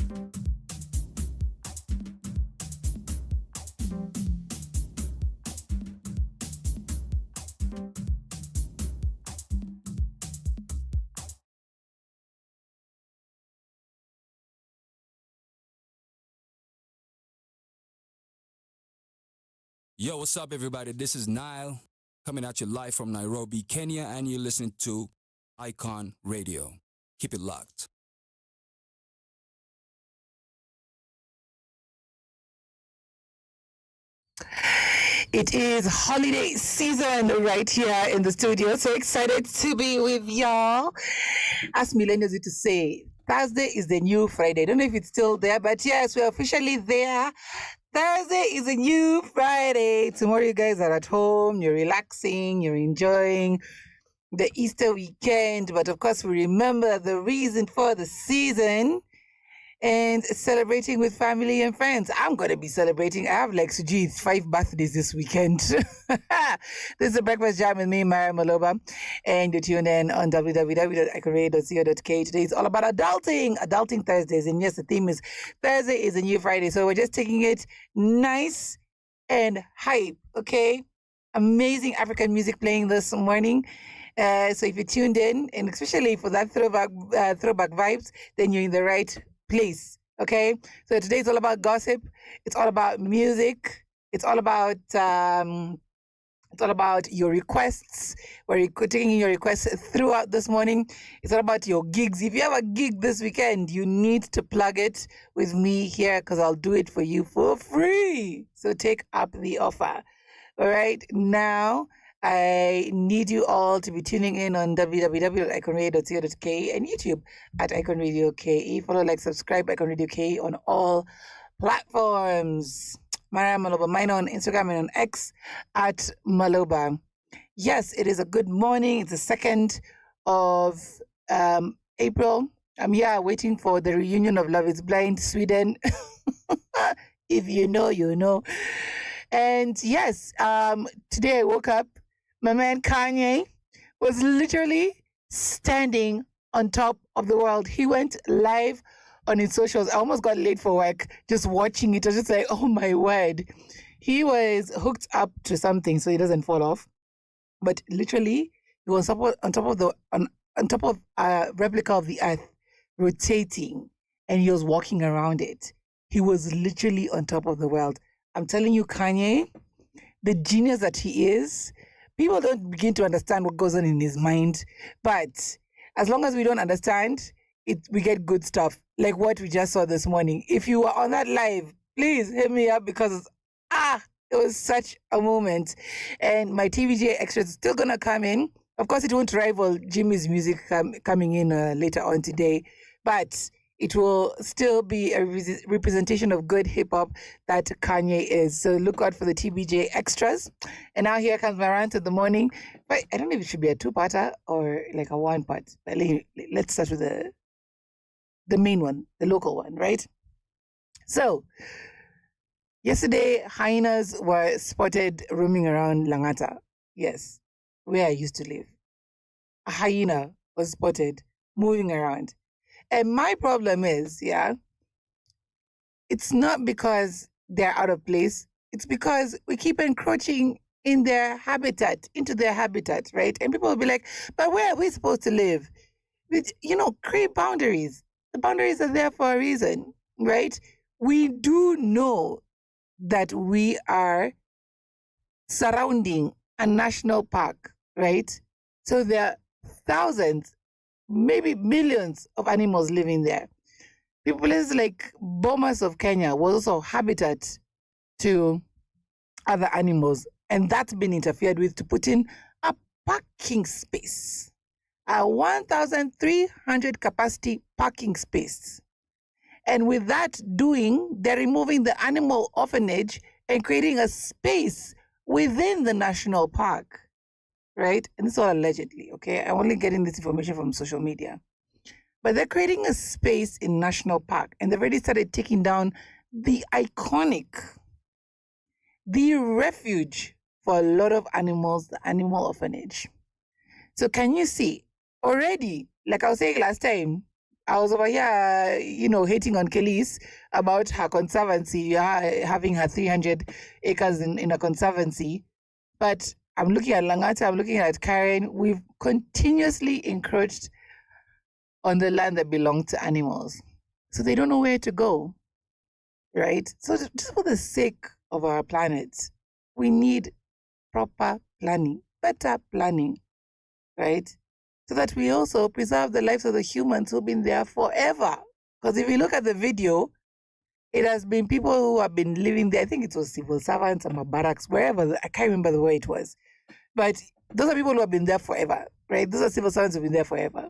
Yo, what's up, everybody? This is Nile coming at you live from Nairobi, Kenya, and you're listening to Icon Radio. Keep it locked. It is holiday season right here in the studio. So excited to be with y'all. As millennials used to say, Thursday is the new Friday. I don't know if it's still there, but yes, we're officially there. Thursday is a new Friday. Tomorrow you guys are at home, you're relaxing, you're enjoying the Easter weekend. But of course, we remember the reason for the season and celebrating with family and friends. I'm going to be celebrating. I have like Suji's 5 birthdays this weekend. This is a Breakfast Jam with me, Mara Maloba, and you tune in on www.iconradio.co.ke. Today is all about adulting Thursdays. And yes, the theme is Thursday is a new Friday. So we're just taking it nice and hype, okay? Amazing African music playing this morning. So if you tuned in, and especially for that throwback vibes, then you're in the right place, okay? So today is all about gossip. It's all about music. It's all about your requests. We're taking your requests throughout this morning. It's all about your gigs. If you have a gig this weekend, you need to plug it with me here because I'll do it for you for free. So take up the offer. All right, now I need you all to be tuning in on www.iconradio.co.ke and YouTube at Icon Radio KE. Follow, like, subscribe Icon Radio KE on all platforms. Mara Maloba, mine on Instagram and on X at Maloba. Yes, it is a good morning. It's the 2nd of April. I'm here waiting for the reunion of Love is Blind Sweden. If you know, you know. And yes, today I woke up. My man Kanye was literally standing on top of the world. He went live on his socials. I almost got late for work just watching it. I was just like, oh my word. He was hooked up to something so he doesn't fall off. But literally, he was on top of a replica of the earth, rotating, and he was walking around it. He was literally on top of the world. I'm telling you, Kanye, the genius that he is, people don't begin to understand what goes on in his mind. But as long as we don't understand, we get good stuff, like what we just saw this morning. If you were on that live, please hit me up because, it was such a moment. And my TVJ extras is still going to come in. Of course, it won't rival Jimmy's music coming in later on today. But it will still be a representation of good hip-hop that Kanye is. So look out for the TBJ extras. And now here comes my rant of the morning. But I don't know if it should be a 2-parter or like a 1-part. But let's start with the main one, the local one, right? So yesterday, hyenas were spotted roaming around Langata. Yes, where I used to live. A hyena was spotted moving around. And my problem is, it's not because they're out of place. It's because we keep encroaching into their habitat, right? And people will be like, but where are we supposed to live? Create boundaries. The boundaries are there for a reason, right? We do know that we are surrounding a national park, right? So there are thousands, maybe millions of animals living there. Places like Bomas of Kenya was also habitat to other animals, and that's been interfered with to put in a parking space, a 1,300 capacity parking space. And with that doing, they're removing the animal orphanage and creating a space within the national park. Right? And this is all allegedly, okay? I'm only getting this information from social media. But they're creating a space in National Park, and they've already started taking down the refuge for a lot of animals, the animal orphanage. So can you see, already, like I was saying last time, I was over here, hating on Kelly's about her conservancy, having her 300 acres in a conservancy. But I'm looking at Langata, I'm looking at Karen. We've continuously encroached on the land that belonged to animals. So they don't know where to go, right? So just for the sake of our planet, we need proper planning, better planning, right? So that we also preserve the lives of the humans who've been there forever. Because if you look at the video, it has been people who have been living there. I think it was civil servants or barracks, wherever. I can't remember the way it was. But those are people who have been there forever, right? Those are civil servants who've been there forever,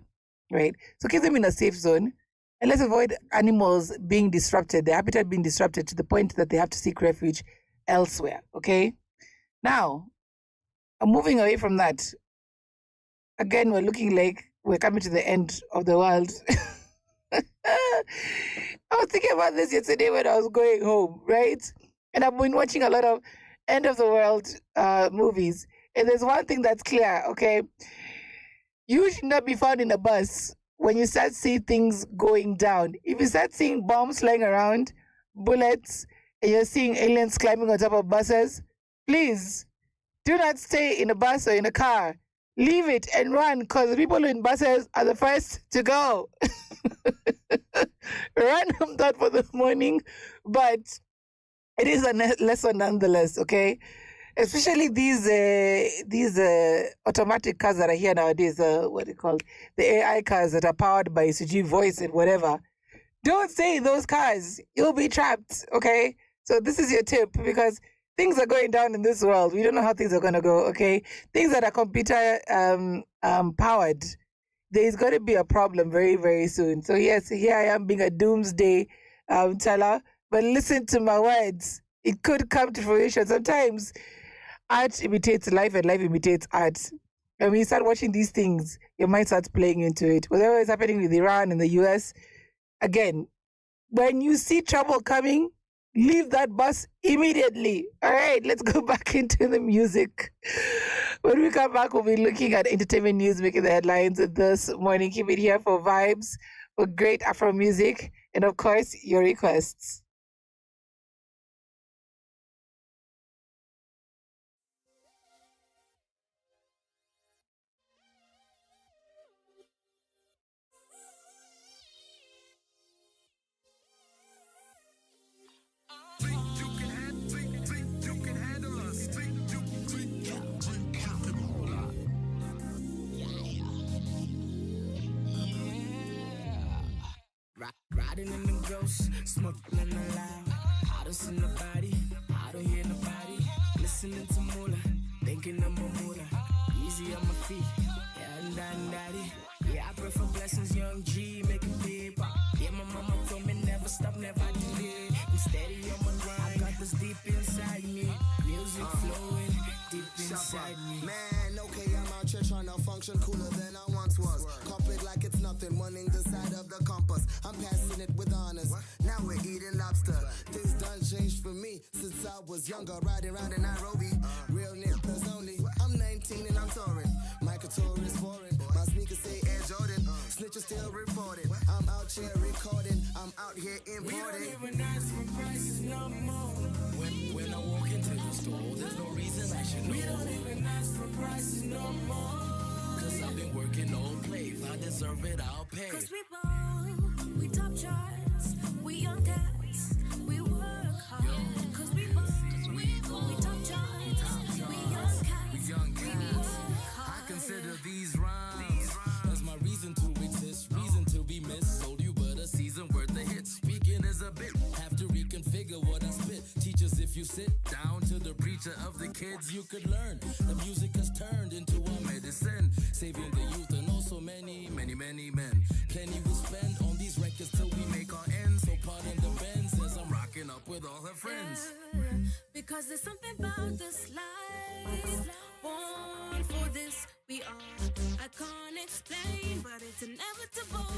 right? So keep them in a safe zone. And let's avoid animals being disrupted, their habitat being disrupted to the point that they have to seek refuge elsewhere, okay? Now, I'm moving away from that. Again, we're looking like we're coming to the end of the world. I was thinking about this yesterday when I was going home, right? And I've been watching a lot of end of the world movies. And there's one thing that's clear, okay? You should not be found in a bus when you start seeing things going down. If you start seeing bombs flying around, bullets, and you're seeing aliens climbing on top of buses, please do not stay in a bus or in a car. Leave it and run, because the people in buses are the first to go. Random thought for the morning, but it is a lesson nonetheless, okay? Especially these automatic cars that are here nowadays, what do you call the AI cars that are powered by CG voice and whatever. Don't stay in those cars. You'll be trapped, okay? So this is your tip, because things are going down in this world. We don't know how things are going to go, okay? Things that are computer powered, there's going to be a problem very, very soon. So yes, here I am being a doomsday teller, but listen to my words. It could come to fruition. Sometimes art imitates life and life imitates art. And when you start watching these things, your mind starts playing into it. Whatever is happening with Iran and the US, again, when you see trouble coming, leave that bus immediately. All right, let's go back into the music. When we come back, we'll be looking at entertainment news making the headlines this morning. Keep it here for vibes, for great Afro music, and of course, your requests. Riding in the ghost, smoking in the loud. I don't see nobody, I don't hear nobody. Listening to Moolah, thinking I'm a Moolah. Easy on my feet, yeah, and daddy. Yeah, I pray for blessings, young G, making paper. Yeah, my mama told me never stop, never delay. I'm steady on my grind, I got this deep inside me. Music flowing deep inside me. Man, okay, I'm out here trying to function cooler than I once was. Cop it like it's nothing, running the side of the compass. I'm passing it with honors. Now we're eating lobster. Things done changed for me since I was younger, riding around in Nairobi. Real niggas only. I'm 19 and I'm touring. Michael Tour is foreign. My sneakers say Air Jordan. Snitches still reporting. I'm out here recording. I'm out here importing. We don't even ask for prices no more. When I walk into the store, there's no reason I should know. We don't even ask for prices no more. Cause I've been working all play. If I deserve it, I'll pay. Cause we ball, we top charts, we young cats, we work hard. Cause we ball, we top charts, we young cats, we work hard. I consider these rhymes as my reason to exist, reason to be missed. Sold you but a season worth of hits. Speaking is a bit, have to reconfigure what I spit. Teachers, if you sit down to the preacher of the kids, you could learn. The music has turned into a medicine, saving the youth and also many, many, many men. Plenty will spend on these records till we make our ends. So pardon the Benz as I'm rocking up with all her friends. Because there's something about this life, born for this we are. I can't explain, but it's inevitable.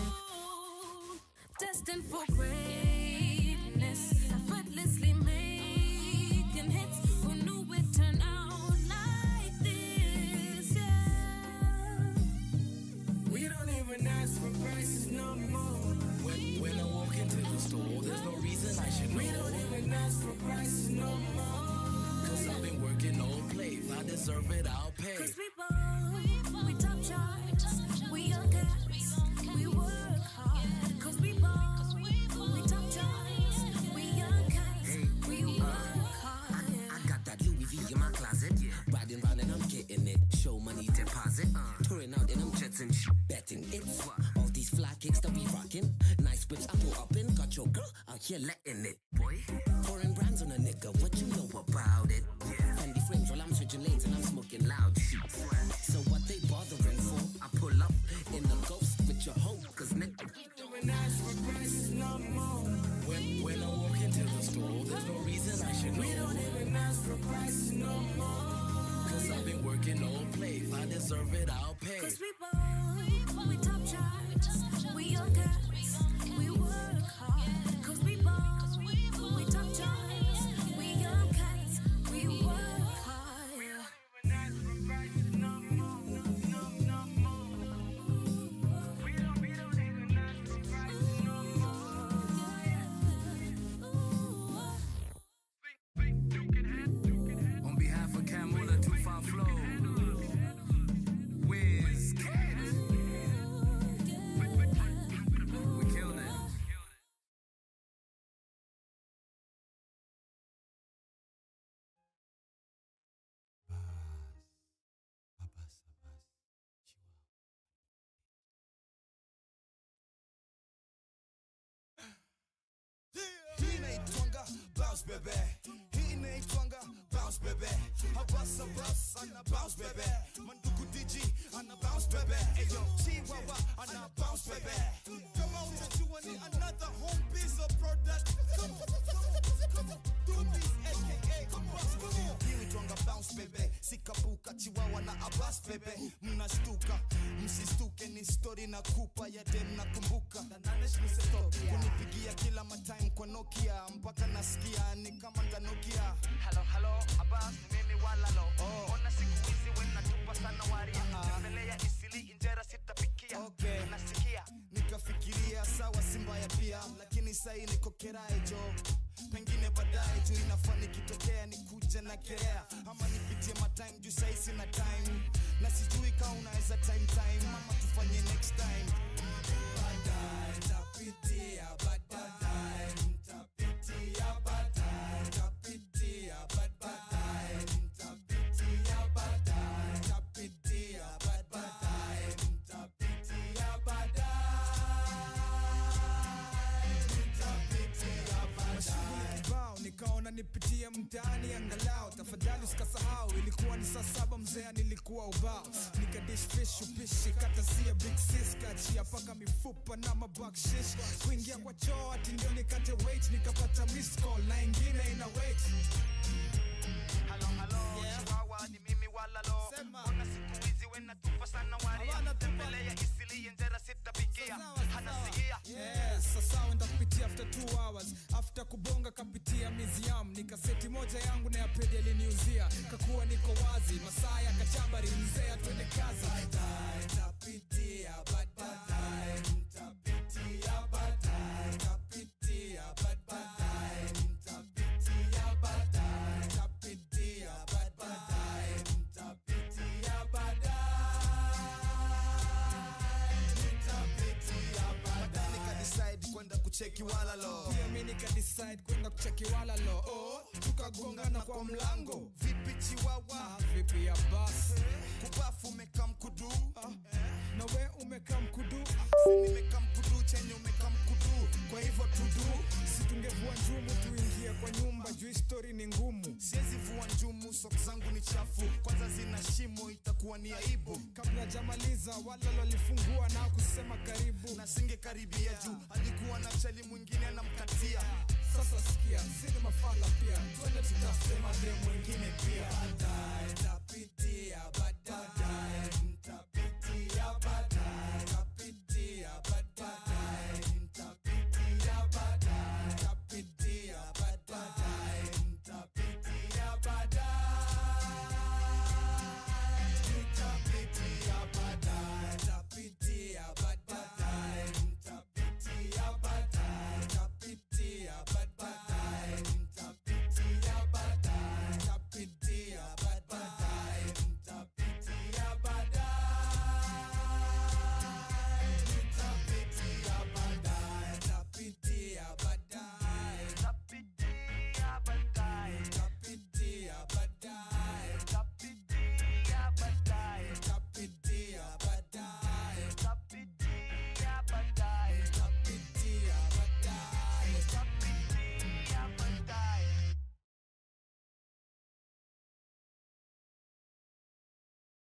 Destined for greatness, effortlessly making hits. Who knew it turned out like this? Yeah. We don't even ask for prices no more. ask for prices no more. Cause I've been working all play. If I deserve it, I'll pay. Cause we top charts, we young cats, we work hard. Cause we top charts, we young cats, we work hard. I got that Louis V in my closet. Riding round and I'm getting it. Show money deposit. Touring out and I'm jetting betting it's all these fly kicks that we rocking. Nice whips I pull up in. Got your girl out here letting it, boy. Foreign brands on a nigga, what you know about it? Fendi frames while I'm switching lanes and I'm smoking loud shit. So what they bothering for? I pull up in the ghost with your hoe, cause nigga. Don't ask for prices no more. When I walk into the store, there's no reason I should know. We don't even ask for prices no more. Cause I've been working all play. If I deserve it, I'll pay. Cause we top charts, we young cats, we work hard. Cause we top charts, we young cats, we work hard. We don't even ask for prices no more, no more. We don't even ask for prices no more. On behalf of Camula 25 Flow, Wiz Cat, we killed it. Hii inaitwanga bounce baby. Hii inaitwanga bounce baby. Habasa bus ana bounce baby. Manduku DG ana bounce baby. Ayo Chihuahua ana bounce baby. Come on, you need another home piece of product. Come on, do this aka bounce baby. Hii inaitwanga bounce baby. Sikabuka Chihuahua na Abbas baby. Mnashtuka, msistuke ni story na kupa ya dem nakumbuka. Kunipigia kila matime kwa Nokia mpaka nasikia ni kama Nokia. Hello, Abbas, ni mimi walalo. Ona siku hizi wenatupa sana waria. Tembelea Isili injera sitapikia. Okay. Nasikia Nikafikiria sawa Simba ya pia, lakini sahi niko Kerai jo. Pengine baadaye juu inafaa nikitokea nikuje na kerea, ama nipitie matime juu sahi sina time. Na sijui kama unaweza time ama tufanye next time. Baadaye tapitia baadaye nitapitia baadaye tapitia baadaye nitapitia baadaye tapitia baadaye nitapitia baadaye. Nikaona nipitie mtaani angalau, tafadhali usikasahau ilikuwa ni saa 7 mzee nilikuwa ubao. Nikadish fish upishi kata sia big sis kachia paka mifupa na mabakshish. Kuingia kwa choo ati ndio nikate weight, nikapata missed call na ingine ina wait. Hello, Chihuahua, ni mimi walalo. Ona siku hizi wenatupa sana waria. Tembelea Isili injera sitapikia. Hanasikia Yes, sasa wenda kupitia after 2 hours. After kubonga kapitia museum. Nikaseti moja yangu na ya pedi aliniuzia. Kakuwa niko wazi, masaa ya kachambari mzee atwende kazi. Baadaye tapitia baadaye nitapitia baadaye tapitia baadaye nitapitia baadaye tapitia baadaye nitapitia nikadecide kwenda kucheki walalo. Pia mimi nikadecide kwenda kucheki walalo. Tukagongana kwa mlango. Vipi Chihuahua? Vipi ya bus? Kubafu umekam kudu. Na we umekam kudu. Nimekam kudu chenye umekam kudu. Kwa hivyo tudu. Si tungevua njumu tuingie kwa nyumba juu story ni ngumu. Siwezi vua njumu, socks zangu ni chafu. Kwanza zina shimo itakuwa ni aibu. Kabla jamaliza wala walifungua na kusema karibu. Na singe karibia juu alikuwa na chali mwingine anamkatia. Sasa sikia, sina mafala pia. Twende tutafute madem mwingine pia. Baadaye tapitia baadaye nitapitia baadaye tapitia baadaye nitapitia baadaye tapitia baadaye nitapitia baadaye nitapitia baadaye tapitia baadaye nitapitia baadaye tapitia baadaye nitapitia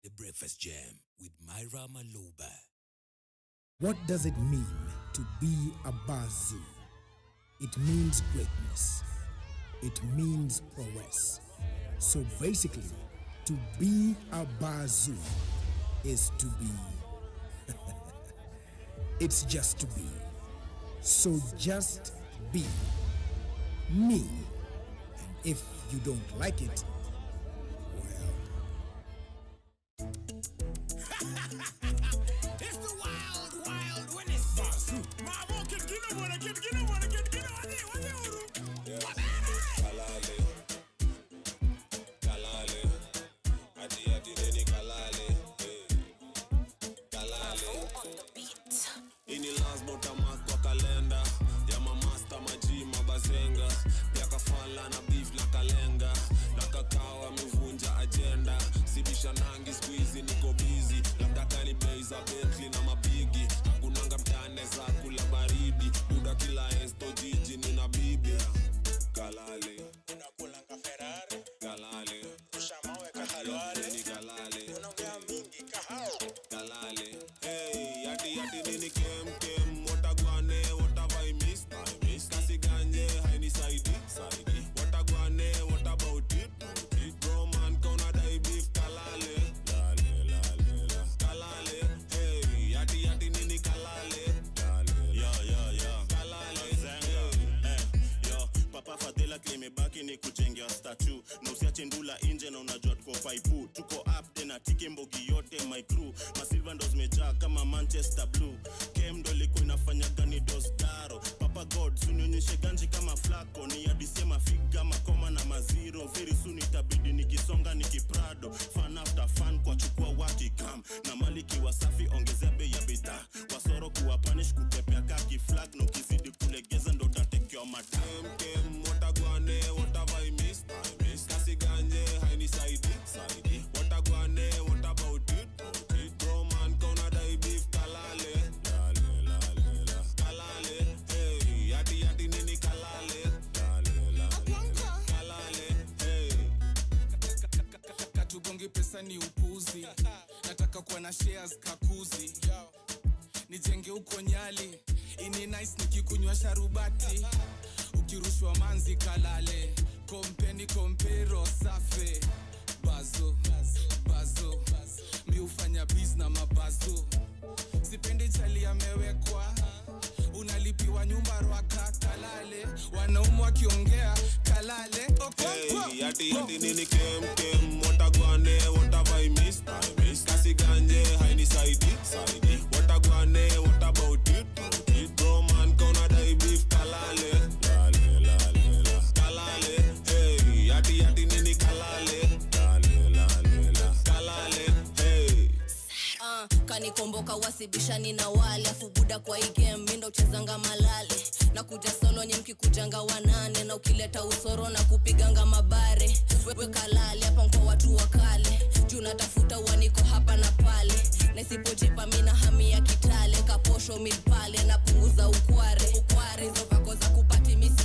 The Breakfast Jam with Myra Maloba. What does it mean to be a Bazoo? It means greatness. It means prowess. So basically, to be a Bazoo is to be. It's just to be. So just be me. And if you don't like it, It's the wild, wild Wednesday. Mama, get on it, get on it. Kalale, kalale, adi neni kalale, kalale. Ini last bota mark kwa kalenda, ya mamasta maji mabazenga, pia kafala na beef na kalenga, na kakao amevunja agenda, sibisha nangi squeezy niko busy, labda kani bei za Bentley na mabigi, hakunanga mtane za kula baridi, buda kila esto jiji nina bibi. Kalale, unakulanga Ferrari. Kalale, ushamawe kahalwale. Ni kalale, unaongea mingi kahao. Kalale, hey, yati nini kem, watagwane, whatever I miss. Kasi ganye, haini saidi. What about it? Bro man, kauna dai beef. Kalale, kalale, hey, yati nini kalale. Yo. Kalale, Yo, Papa Fadela klimebaki ni kujengea statue. Na usiache ndula inje na unajua tuko paipu. Tuko up tena tike mbogi yote my crew. Masilva ndo zimejaa kama Manchester Blue. Kem ndo liko inafanya gani dos daro. Papa God sunionyeshe ganji kama flako. Ni adisema figa makoma na maziro. Very soon itabidi nikisonga nikiprado. Fan after fan kwa chukua watikam. Na maliki wasafi ongezea bei ya bidhaa. Wasoro kuwa punish kukepea kaki flag. No kizidi kulegeza ndo tatekewa madam. kem, watagwane, whatever I miss. Kasi ganye, haini saidi. Watagwane, what about it? Bro man, kauna dai beef. Kalale, kalale, hey, yati nini kalale. Kalale, hey. Katugongi pesa ni upuzi. Nataka kuwa na shares kakuzi. Nijenge uko Nyali. Ini nice nikikunywa sharubati. Ukirushwa manzi kalale. Kompero safe. Bazo. Mi ufanya biz na mabazo. Sipendi chali amewekwa. Unalipiwa nyumba rwaka kalale. Wanaume wakiongea kalale. Hey, yati nini kem, watagwane, whatever I miss. Kasi ganye, haini saidi. Watagwane, what about it? Bro man, kauna dai beef. Kalale, kalale, hey, yati nini kalale. Kalale, hey. Kanikomboka wasibishani na wale. Afu buda kwa hii game mindo uchezanga malale. Na kuja solo nye mkikujanga wanane. Na ukileta usoro na kupiganga mabare. Wewe kalale hapa mkwa watu wakale. Juu natafuta uaniko hapa na pale. Na isipojipa mina hami ya Kitale. Kaposho milpale na punguza ukware. Hizo vako za kupati misi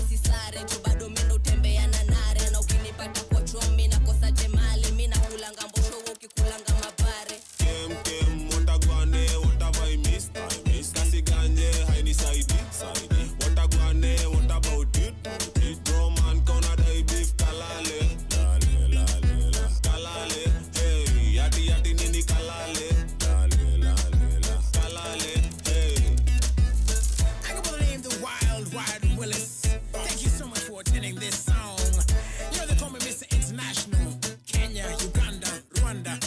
sisare. Juu bado mindo utembea na nare. Na ukinipata kwa chomi na kosa jemali. Mina kulanga mbosho ukikulanga mabare. Kem, watagwane, whatever I miss. Kasi ganye, haini saidi. Watagwane, what about it? Bro man, kauna dai beef. Kalale, kalale, hey, yati nini kalale. Kalale, hey. I can believe the wild Willis. Thank you so much for attending this song. You know they call me Mr. International. Kenya, Uganda, Rwanda.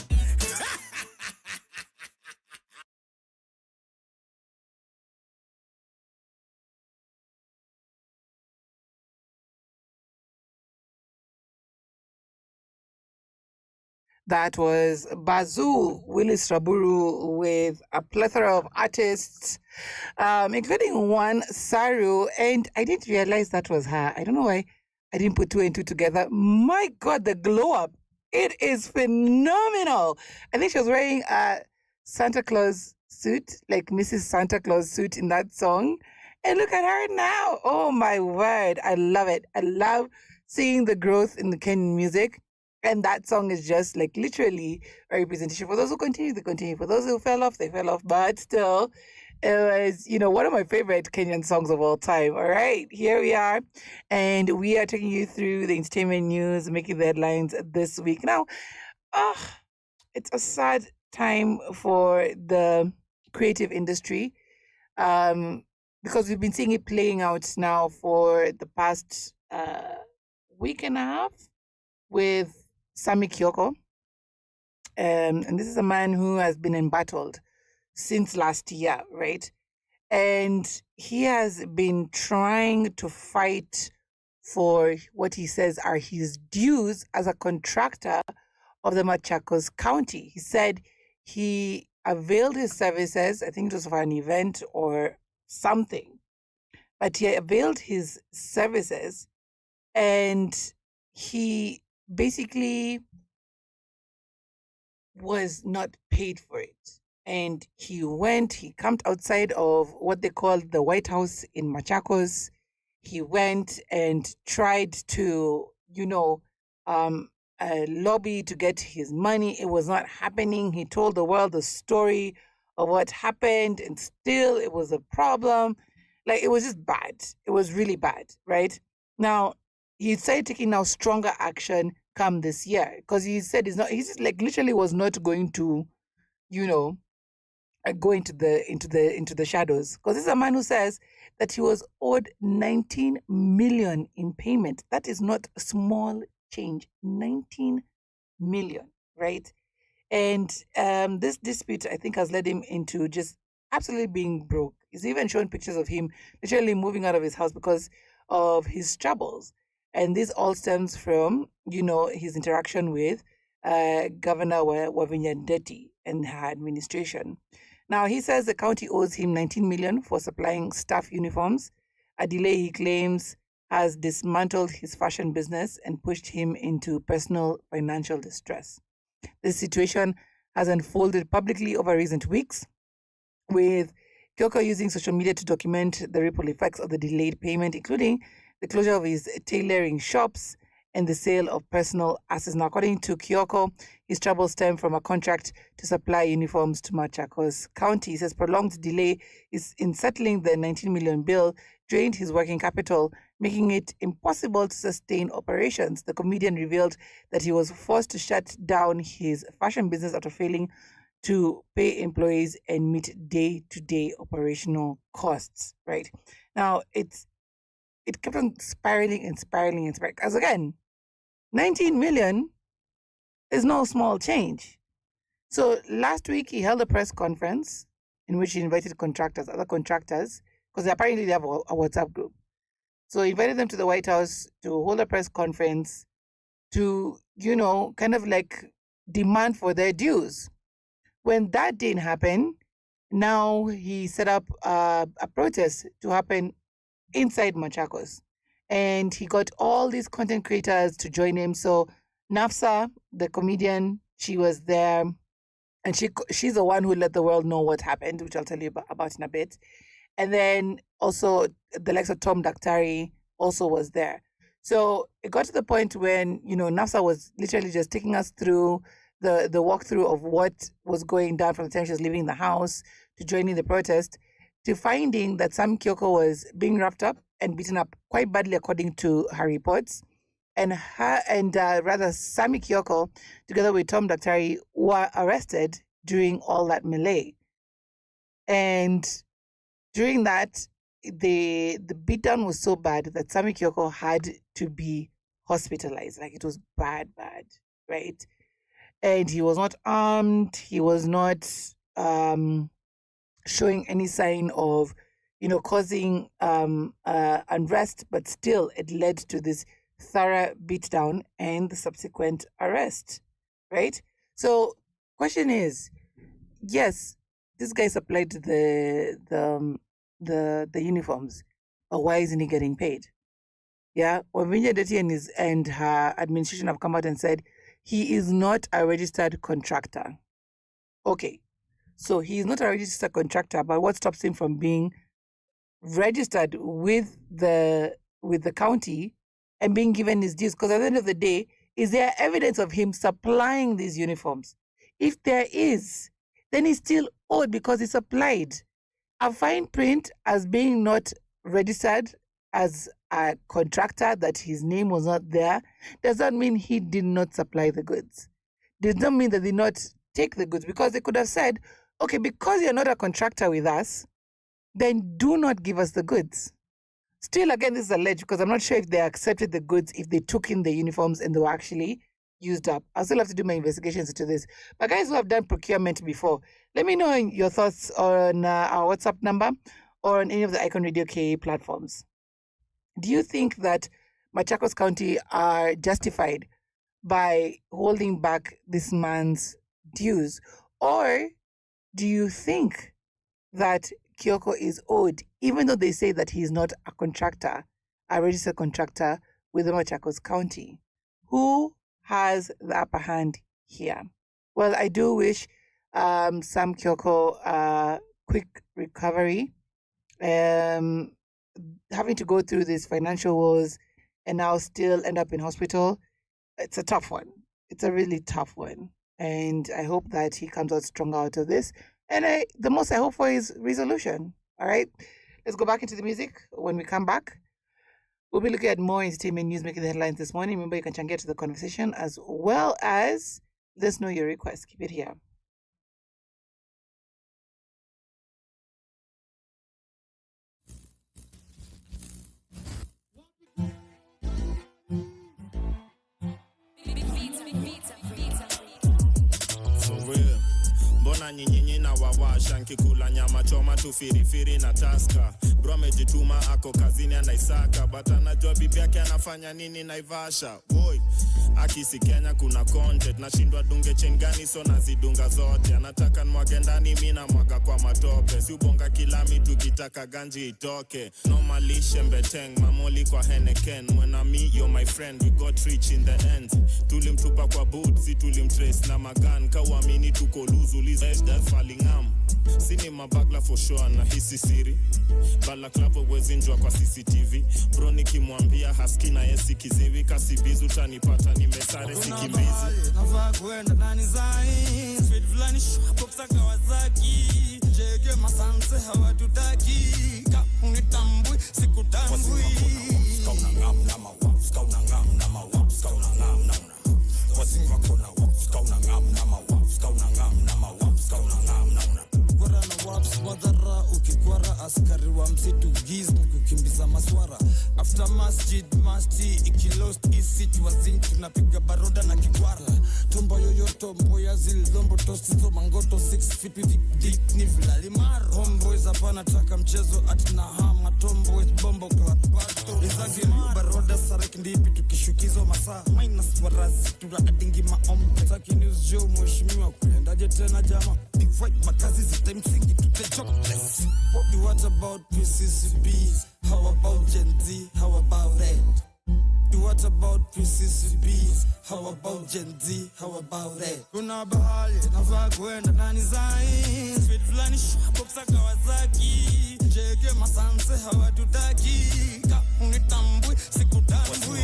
That was Bazoo, Willis Raburu, with a plethora of artists, including one, Saru. And I didn't realize that was her. I don't know why I didn't put two and two together. My God, the glow up. It is phenomenal. I think she was wearing a Santa Claus suit, like Mrs. Santa Claus suit in that song. And look at her now. Oh, my word. I love it. I love seeing the growth in the Kenyan music. And that song is just like literally a representation. For those who continue, they continue. For those who fell off, they fell off. But still, it was, one of my favorite Kenyan songs of all time. All right, here we are. And we are taking you through the entertainment news, making the headlines this week. Now, it's a sad time for the creative industry because we've been seeing it playing out now for the past week and a half with Sami Kyoko. And this is a man who has been embattled since last year, right? And he has been trying to fight for what he says are his dues as a contractor of the Machakos County. He said he availed his services, I think it was for an event or something, but he availed his services and he basically was not paid for it. And he camped outside of what they call the White House in Machakos. He went and tried to, lobby to get his money. It was not happening. He told the world the story of what happened, and still it was a problem. Like, it was just bad. It was really bad, right? Now, he started taking now stronger action come this year because he said he just like literally was not going to, go into the shadows, because this is a man who says that he was owed 19 million in payment. That is not small change. 19 million, right? And this dispute, I think, has led him into just absolutely being broke. He's even shown pictures of him literally moving out of his house because of his troubles. And this all stems from, his interaction with Governor Wavinya Ndeti and her administration. Now, he says the county owes him 19 million for supplying staff uniforms, a delay he claims has dismantled his fashion business and pushed him into personal financial distress. This situation has unfolded publicly over recent weeks, with Kyoko using social media to document the ripple effects of the delayed payment, including the closure of his tailoring shops and the sale of personal assets. Now, according to Kyoko, his troubles stem from a contract to supply uniforms to Machakos County. He says prolonged delay in settling the 19 million bill drained his working capital, making it impossible to sustain operations. The comedian revealed that he was forced to shut down his fashion business after failing to pay employees and meet day-to-day operational costs, right? Now, it kept on spiraling. Because again, 19 million is no small change. So last week he held a press conference in which he invited other contractors, because apparently they have a WhatsApp group. So he invited them to the White House to hold a press conference to, kind of like demand for their dues. When that didn't happen, now he set up a protest to happen inside Machakos. And he got all these content creators to join him. So Nafsa, the comedian, she was there. And she's the one who let the world know what happened, which I'll tell you about in a bit. And then also the likes of Tom Daktari also was there. So it got to the point when, Nafsa was literally just taking us through the walkthrough of what was going down from the time she was leaving the house to joining the protest, to finding that Sami Kyoko was being wrapped up and beaten up quite badly, according to her reports. And Sami Kyoko, together with Tom Daktari, were arrested during all that melee. And during that, the beatdown was so bad that Sami Kyoko had to be hospitalized. Like, it was bad, right? And he was not armed. He was not showing any sign of, causing unrest, but still it led to this thorough beatdown and the subsequent arrest, right? So, question is, yes, this guy supplied the uniforms, but why isn't he getting paid? Yeah, Wavinya Ndeti and her administration have come out and said he is not a registered contractor. Okay, so he is not a registered contractor, but what stops him from being registered with the county and being given his dues? Because at the end of the day, Is there evidence of him supplying these uniforms? If there is, then he's still owed because he supplied. A fine print as being not registered as a contractor, that his name was not there, does not mean he did not supply the goods. Does not mean that they did not take the goods, because they could have said, okay, because you're not a contractor with us, then do not give us the goods. Still, again, this is alleged because I'm not sure if they accepted the goods, if they took in the uniforms and they were actually used up. I'll still have to do my investigations into this. But guys who have done procurement before, let me know your thoughts on our WhatsApp number or on any of the Icon Radio KA platforms. Do you think that Machakos County are justified by holding back this man's dues? Or do you think that Kioko is owed, even though they say that he is not a contractor, a registered contractor with the Machakos County? Who has the upper hand here? Well, I do wish Sam Kioko a quick recovery. Having to go through these financial woes and now still end up in hospital, it's a tough one. It's a really tough one. And I hope that he comes out stronger out of this. And the most I hope for is resolution. All right, let's go back into the music. When we come back, we'll be looking at more entertainment news making the headlines this morning. Remember, you can change to the conversation as well as let us know your requests. Keep it here. Mbona nyinyinyi na wawasha nkikula nyama choma tu firifiri na taska. Bro amejituma ako kazini anaisaka, but anajua bibi yake anafanya nini Naivasha. Boy, akisi Kenya kuna content, nashindwa dunge chengani so nazidunga zote. Anataka nwage ndani mimi na mwaga kwa matope. Si ubonga kilami tukitaka ganji itoke. Normally shembeteng mamoli kwa Henneken. When I'm me, you're my friend, we got rich in the end. Tulimtupa kwa boot, si tulimtrace na magan. Kawamini tuko luzu, that's falling am. Sini mabagla for sure na hisi siri. Balaklavo wezinjwa kwa CCTV. Bro nikimwambia haski na yesi kiziwi. Kasi bizu tanipata nimesare sikimbizi. Navaa kwenda nani zai. Speed fulani shukopsa Kawasaki. Jege masanse hawatutaki. Kapunitambui sikutambui. Skauna ngam nama wap. Skauna ngam nama wap. Skauna ngam nama. Wazinga kona wap. Skauna ngam nama wap. Skauna ngam nama wap. Skauna ngam nama. Kwara na waps madhara. Ukikwara askari wa msitu giz kukimbiza maswara. After masjid masti ikilost isiti wazin tunapiga baroda na kikwara. Tombo yoyoto mboya zil lombo tostizo mangoto 6 feet with deep ni vilalimaro. Homeboys hapana taka mchezo atina hama. Tomboys bombo clap bato. Izagi baroda sarek ndipi tukishukizo masaa. Minus warazi tura adingi maombe. Taki news joe mweshimiwa kuendaje tena jama. Big fight makazi zita msingi tute jobless. What about PCCBs? How about Gen Z? How about that? What about PCCBs? How about Gen Z? How about that? Kuna bahali navaa kwenda nani zai. Speed fulani shukopsa Kawasaki. Jeke masanse hawatutaki. Kapunitambui sikutambui.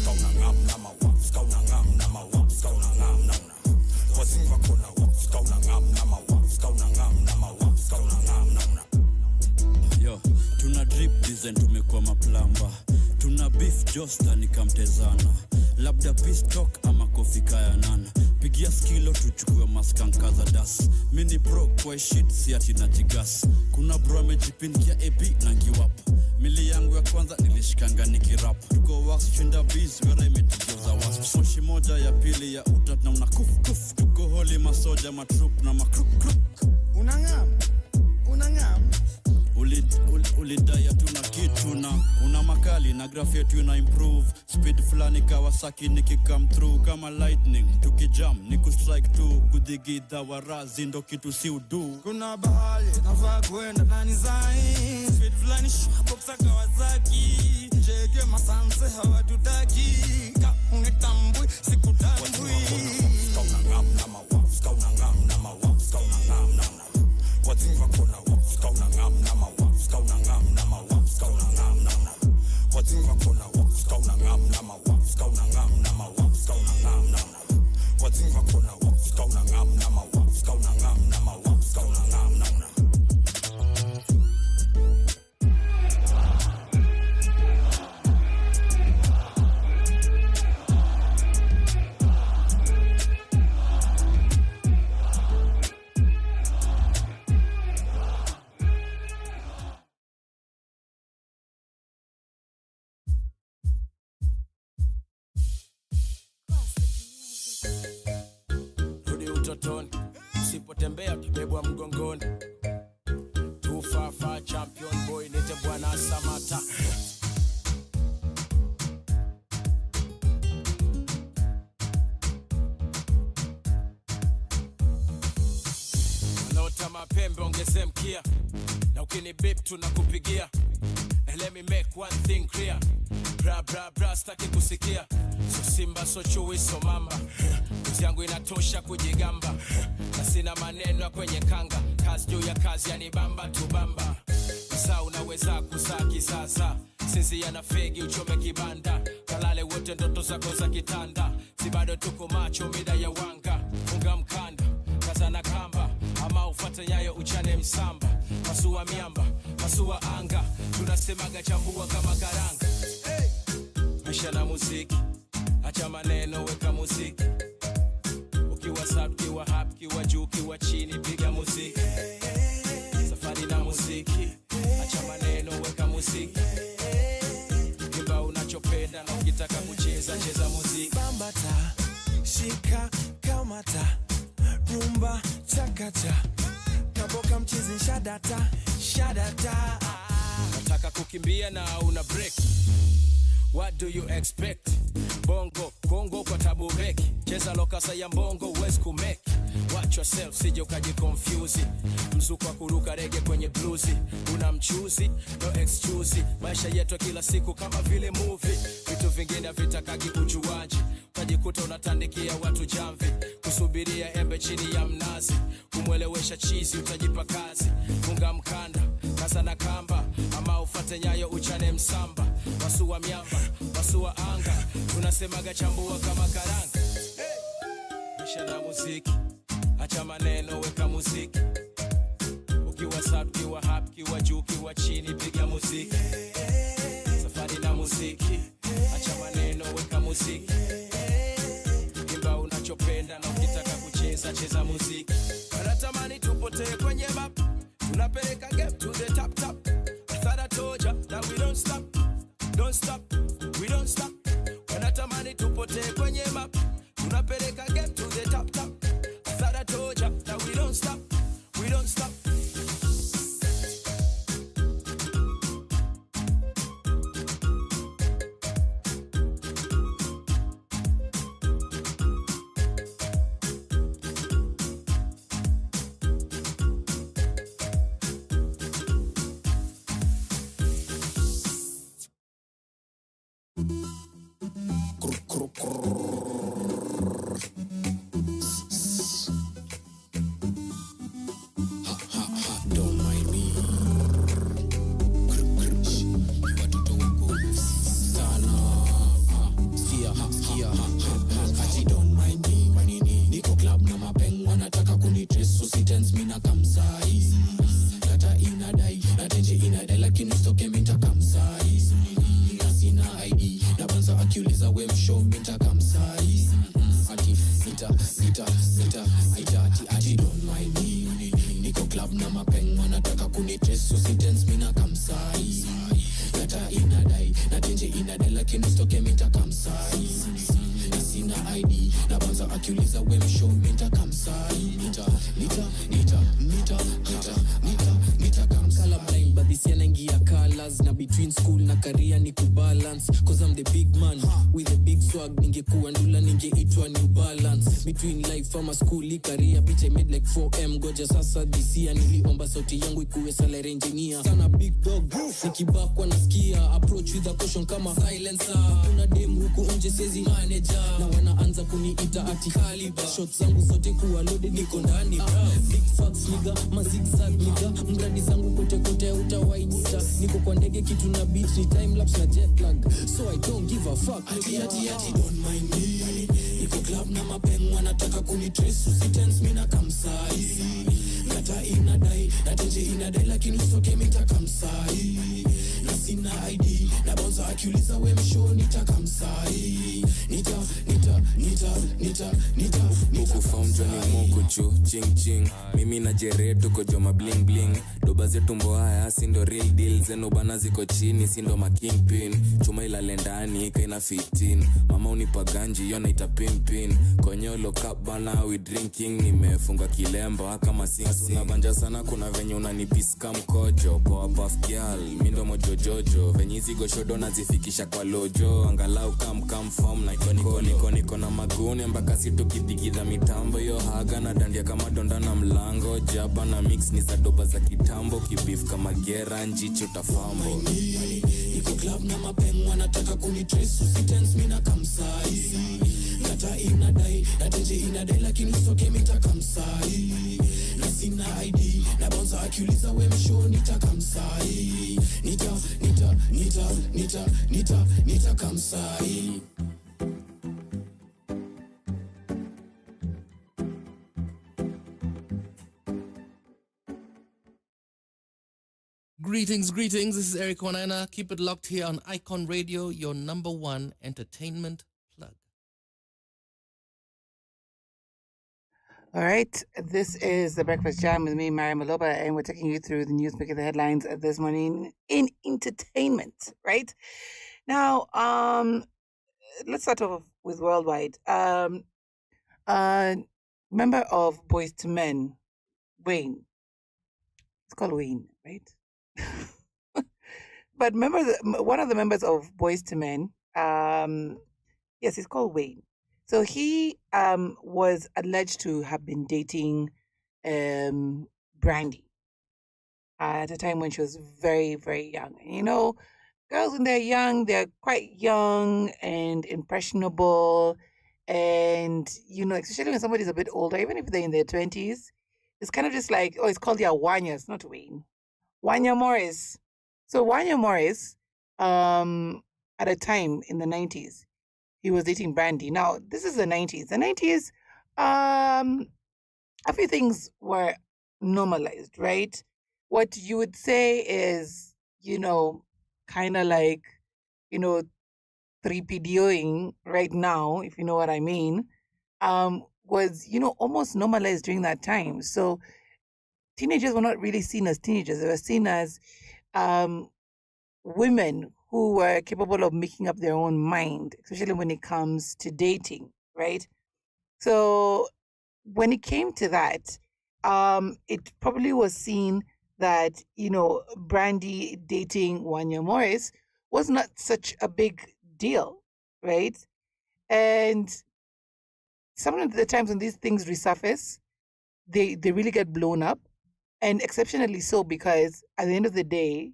Skauna ngam nama wap. Skauna ngam nama wap. Skauna ngam nama. Wazinga kona wap. Skauna ngam nama wap. Skauna ngam nama wap. Skauna ngam nama. Yo, tuna drip design tumekuwa maplamba. Tuna beef josta nikamtezana. Labda peace talk ama kofi kaya nana. Pigia skilo tuchukue maskanka za das. Mini pro kwa shit si ati na jigas. Kuna bro amejipindia AP na ngiwap. Mili yangu ya kwanza nilishikanga nikirap. Tuko wax chinda bees wera imetijioza wasp. Moshi moja ya pili ya utat na una kuf kuf. Tuko holi masoja matrup na makruk kruk. Unangam. Ulidaya tuna kitu na una makali na graph yetu na improve. Speed fulani Kawasaki nikikam through kama lightning. Tukijam niku strike tu kudigida warazi ndo kitu si udu. Kuna bahali navaa kwenda nani zai. Speed fulani shukopsa Kawasaki. Jeke masanse hawatutaki. Kapunitambui sikutambui. Skauna ngam nama wap. Skauna ngam nama wap. Skauna ngam nama. Wazinga kona wap. Skauna ngam nama wap. Skauna ngam nama wap. Skauna ngam nama. Wazinga kona wap. Skauna ngam nama wap. Skauna ngam nama wap. motoni, usipotembea utabebwa mgongoni. Tufafa champion boy nite Bwana Samata. Wanaota mapembe ongeze mkia, na ukini beep tunakupigia. And let me make one thing clear, bra bra bra staki kusikia. So simba so chui so mamba, uzi yangu inatosha kujigamba. Na sina maneno ya kwenye kanga, kazi juu ya kazi yani bamba tu bamba. Msa unaweza kusaa kisasa, sinzia na fegi uchome kibanda. Kalale wote ndoto zako za kitanda, si bado tuko macho mida ya wanga. Funga mkanda, kaza na kamba, ama ufate nyayo uchane msamba. Pasua miamba, pasua anga, tunasemaga chambua kama karanga. Maisha na muziki, acha maneno weka muziki. Ukiwa sub, kiwa hap, kiwa juu, kiwa chini, piga muziki. Safari na muziki, acha maneno weka muziki. Kimba unachopenda na ukitaka kucheza, cheza muziki. Bambata, shika, kamata, rumba, chakacha. Kaboka mchizi shadata, shadata. Nataka kukimbia na una break. What do you expect? Bongo, Kongo kwa tabu meki. Cheza lokasa ya mbongo, uwezi kumeki. Watch yourself, sije ukaji confuse. Mzuko wa kuruka rege kwenye bluesi. Una mchuzi, no excuse. Maisha yetu kila siku kama vile movie. Vitu vingine vitakagi ujuaji. Utajikuta unatandikia watu jamvi. Kusubiria embe chini ya mnazi. Kumwelewesha chizi utajipa kazi. Funga mkanda, kaza na kamba, ama ufate nyayo uchane msamba. Pasua miamba, pasua anga, tunasemaga chambua kama karanga. Maisha na muziki, acha maneno weka muziki. Ukiwa sub, kiwa hap, kiwa juu, kiwa chini, piga muziki. Safari na muziki, acha maneno weka muziki. Kimba unachopenda na ukitaka kucheza, cheza muziki. Wanatamani tupotee kwenye map, tunapeleka game to the top top. I thought I told ya that we don't stop, don't stop, we don't stop. Wanatamani tupotee kwenye map, tunapeleka game to the top top. I thought I told ya that we don't stop, we don't stop. Sasa disia niliomba sauti yangu ikuwe salary engineer. Sana big dog, nikibakwa nasikia. Approach with a caution kama silencer. Kuna dem huku nje sezi manager, na wanaanza kuniita ati caliber. Shots zangu zote kuwa loaded niko ndani. Big facts nigga, ma zigzag nigga. Mradi zangu kote kote utawainita. Niko kwa ndege kitu na beat ni time lapse na jet lag. So I don't give a fuck. Ati don't mind me. Niko club na mapeng wanataka kunitrace. Usitense mina kamsai. Nata inadai, natenje inadai lakini usoke mitakamsai. Na sina ID, na bonza akiuliza we msho nitakamsai. Nita Buku found Johnny Mokuchu, ching ching. Mimi na Jere tuko joma bling bling. Doba zetu mboaya, sindo real deal. Zeno bana ziko chini, sindo ma kingpin. Chuma ilale ndani, kaina 15. Mama unipa ganji, yona ita pimpin. Konyolo cup bana, we drinking. Nimefunga kilemba, kama sing. Unabanja sana kuna venye unanipiska mkojo. Poa puff girl, mindo mojojojo. Venye zigo shodo nazifikisha kwa lojo. Angalau come form na niko na magune. Mbaka situ kidigidha mitambo. Yo haga na dandia kama donda na mlango. Jaba na mix ni za doba za kitambo. Kibif kama gera njichi utafambo. Niko club na mapeng wanataka kunitrace. Usitense mina kamsai. Ngata inadai, nateje inadai. Lakini usoke mitaka msai. Na sina ID, na bonza akiuliza we msho nitaka msai. Nita kamsai. Greetings. This is Eric Wanaina. Keep it locked here on Icon Radio, your number one entertainment plug. All right, this is the Breakfast Jam with me, Mary Maloba, and we're taking you through the news, making the headlines this morning in entertainment, right? Now, let's start off with worldwide. Member of Boyz II Men, Wayne. It's called Wayne, right? But one of the members of Boyz II Men, yes, he's called Wayne. So he was alleged to have been dating Brandy at a time when she was very, very young. And, you know, girls when they're young, they're quite young and impressionable. And, you know, especially when somebody's a bit older, even if they're in their 20s, it's kind of just like, oh, it's called Wanya, it's not Wayne. Wanya Morris. So Wanya Morris, at a time in the 90s, he was dating Brandy. Now, this is the 90s. The 90s, a few things were normalized, right? What you would say is, you know, kind of like, you know, 3PDOing right now, if you know what I mean, was, you know, almost normalized during that time. So teenagers were not really seen as teenagers. They were seen as women who were capable of making up their own mind, especially when it comes to dating, right? So when it came to that, it probably was seen that, you know, Brandy dating Wanya Morris was not such a big deal, right? And some of the times when these things resurface, they really get blown up, and exceptionally so because at the end of the day,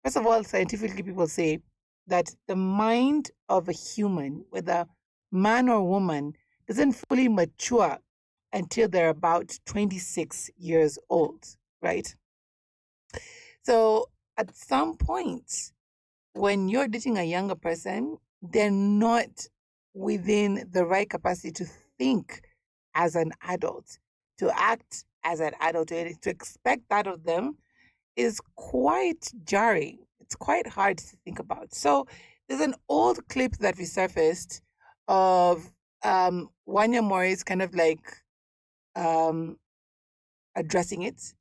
first of all, scientifically people say that the mind of a human, whether man or woman, doesn't fully mature until they're about 26 years old, right? So at some point, when you're dating a younger person, they're not within the right capacity to think as an adult, to act as an adult, to expect that of them is quite jarring. It's quite hard to think about. So there's an old clip that resurfaced of Wanya Morris kind of like addressing it,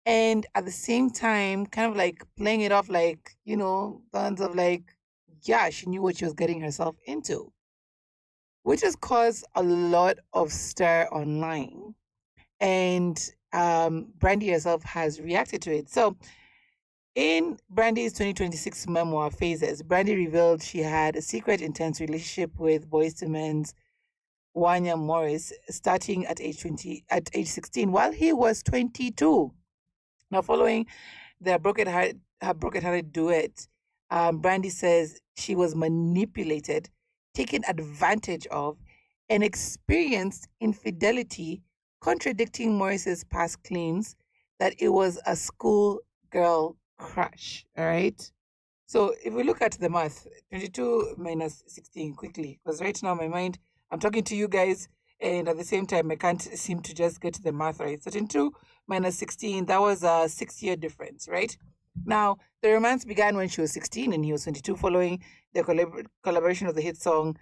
and at the same time kind of like playing it off like, you know, terms of like, yeah, she knew what she was getting herself into, which has caused a lot of stir online. And Brandy herself has reacted to it. So in Brandy's 2026 memoir, Phases, Brandy revealed she had a secret, intense relationship with Boyz II Men's Wanya Morris starting at age 16, while he was 22. Now, following their broken-hearted duet, Brandy says she was manipulated, taken advantage of, and experienced infidelity, contradicting Morris's past claims that it was a schoolgirl crush. All right. So if we look at the math, 22 minus 16 quickly, because right now my mind, I'm talking to you guys, and at the same time I can't seem to just get the math right. So 22 minus 16, that was a 6-year difference, right? Now, the romance began when she was 16 and he was 22, following the collaboration of the hit song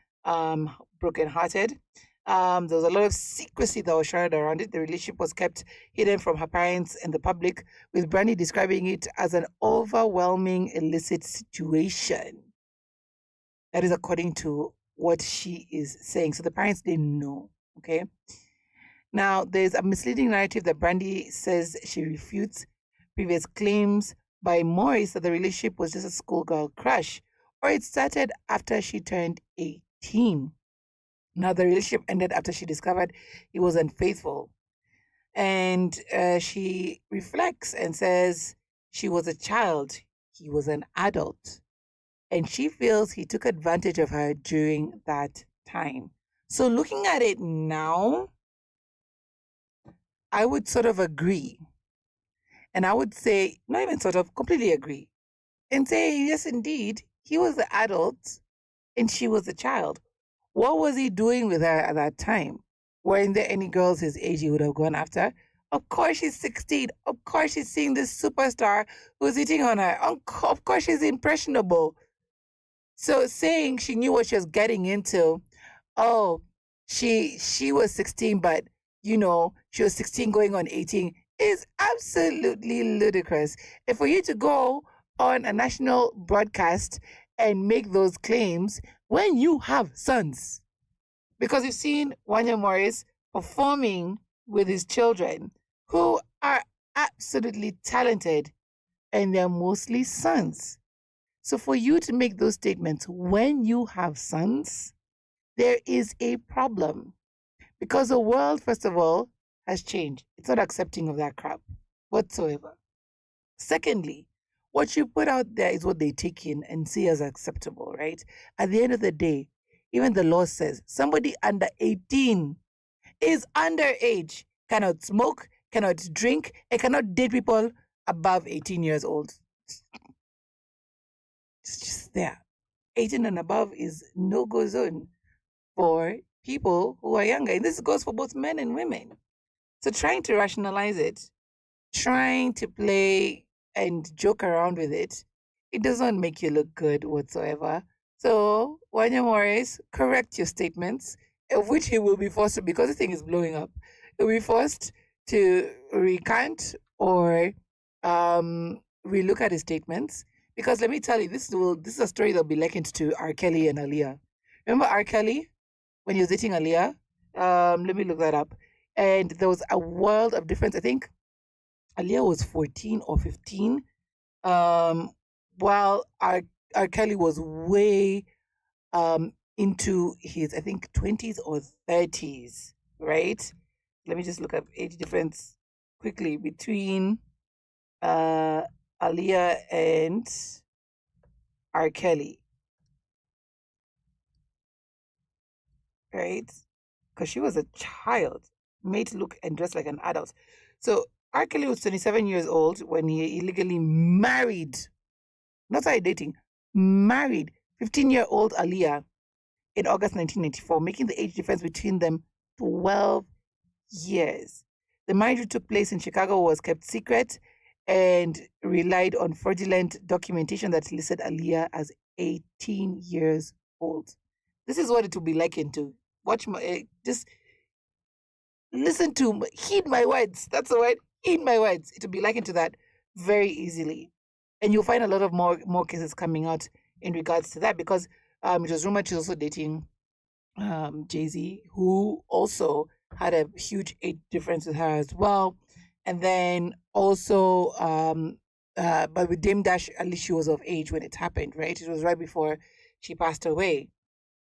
Broken Hearted. There was a lot of secrecy that was shrouded around it. The relationship was kept hidden from her parents and the public, with Brandy describing it as an overwhelming illicit situation. That is according to what she is saying. So the parents didn't know. Okay. Now, there's a misleading narrative that Brandy says she refutes previous claims by Morris that the relationship was just a schoolgirl crush, or it started after she turned 18. Now, the relationship ended after she discovered he was unfaithful. And she reflects and says she was a child, he was an adult. And she feels he took advantage of her during that time. So, looking at it now, I would sort of agree. And I would say, not even sort of, completely agree. And say, yes, indeed, he was the adult and she was the child. What was he doing with her at that time? Weren't there any girls his age he would have gone after? Of course she's 16. Of course she's seeing this superstar who's hitting on her. Of course she's impressionable. So saying she knew what she was getting into, oh, she was 16, but, you know, she was 16 going on 18, is absolutely ludicrous. And for you to go on a national broadcast and make those claims when you have sons, because you've seen Wanya Morris performing with his children who are absolutely talented, and they're mostly sons. So for you to make those statements when you have sons, there is a problem, because the world, first of all, has changed. It's not accepting of that crap whatsoever. Secondly, what you put out there is what they take in and see as acceptable, right? At the end of the day, even the law says somebody under 18 is underage, cannot smoke, cannot drink, and cannot date people above 18 years old. It's just there. 18 and above is no-go zone for people who are younger. And this goes for both men and women. So trying to rationalize it, trying to play and joke around with it, it doesn't make you look good whatsoever. So, Wanya Morris, correct your statements, of which he will be forced to, because the thing is blowing up. He'll be forced to recant or relook at his statements. Because let me tell you, this is a story that'll be likened to R. Kelly and Aaliyah. Remember R. Kelly when he was dating Aaliyah? Let me look that up. And there was a world of difference. I think Aaliyah was 14 or 15, while R. Kelly was way into his, I think, 20s or 30s, right? Let me just look up age difference quickly between Aaliyah and R. Kelly, right? Because she was a child, made to look and dress like an adult. So R. Kelly was 27 years old when he illegally married, not started dating, married 15-year-old Aaliyah in August 1994, making the age difference between them 12 years. The marriage that took place in Chicago was kept secret and relied on fraudulent documentation that listed Aaliyah as 18 years old. This is what it will be likened to. Watch my, just listen to, heed my words. That's the word, heed my words. It will be likened to that very easily. And you'll find a lot of more cases coming out in regards to that, because it was rumored she's also dating Jay-Z, who also had a huge age difference with her as well. And then also, but with Dame Dash, at least she was of age when it happened, right? It was right before she passed away.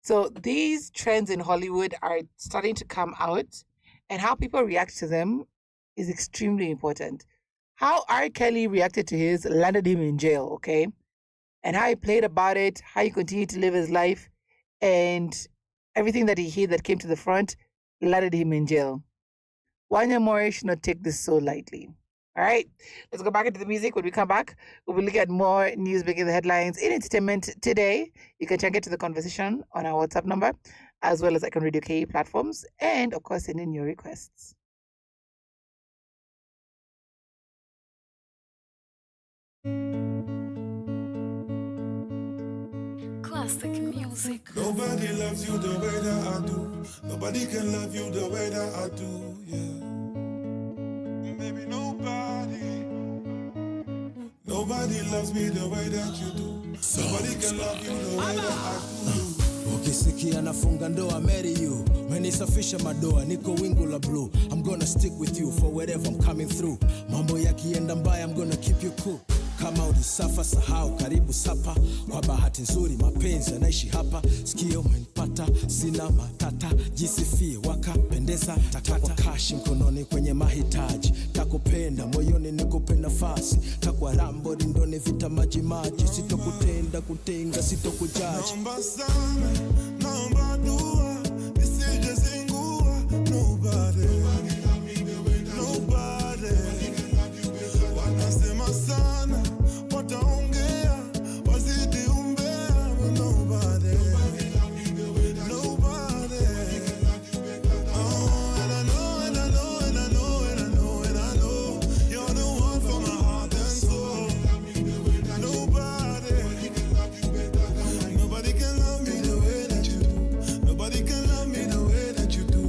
So these trends in Hollywood are starting to come out, and how people react to them is extremely important. How R. Kelly reacted to his landed him in jail, okay? And how he played about it, how he continued to live his life, and everything that he hid that came to the front landed him in jail. Wanya Morris should not take this so lightly. All right, let's go back into the music. When we come back, we'll be looking at more news making the headlines in entertainment today. You can check into the conversation on our WhatsApp number, as well as Icon Radio KE platforms, and of course, send in your requests. Classic music. Nobody loves you the way that I do. Nobody can love you the way that I do, yeah. Baby, nobody loves me the way that you do. Nobody can love you the way that I do. Ukisikia nafunga ndoa, marry you. Menisafisha madoa, niko wingu la blue. I'm gonna stick with you for wherever I'm coming through. Mambo yakienda mbaya, I'm gonna keep you cool. Kama ulisafa sahau, karibu sapa. Kwa bahati nzuri mapenzi yanaishi hapa. Sikio umenipata, sina matata. Jisifie wakapendeza, takwa kashi mkononi kwenye mahitaji. Takupenda moyoni nikupe nafasi. Takwa rambo rindoni vita maji maji. Sitokutenda kutenga, sitokujaji. Naomba sana, naomba dua, nisije zingua. Nobody wanasema sana, wataongea, wazidi umbea. Nobody. Oh, and I know, you're the one for my heart and soul. Nobody can love me the way that you do. Nobody can love me the way that you do.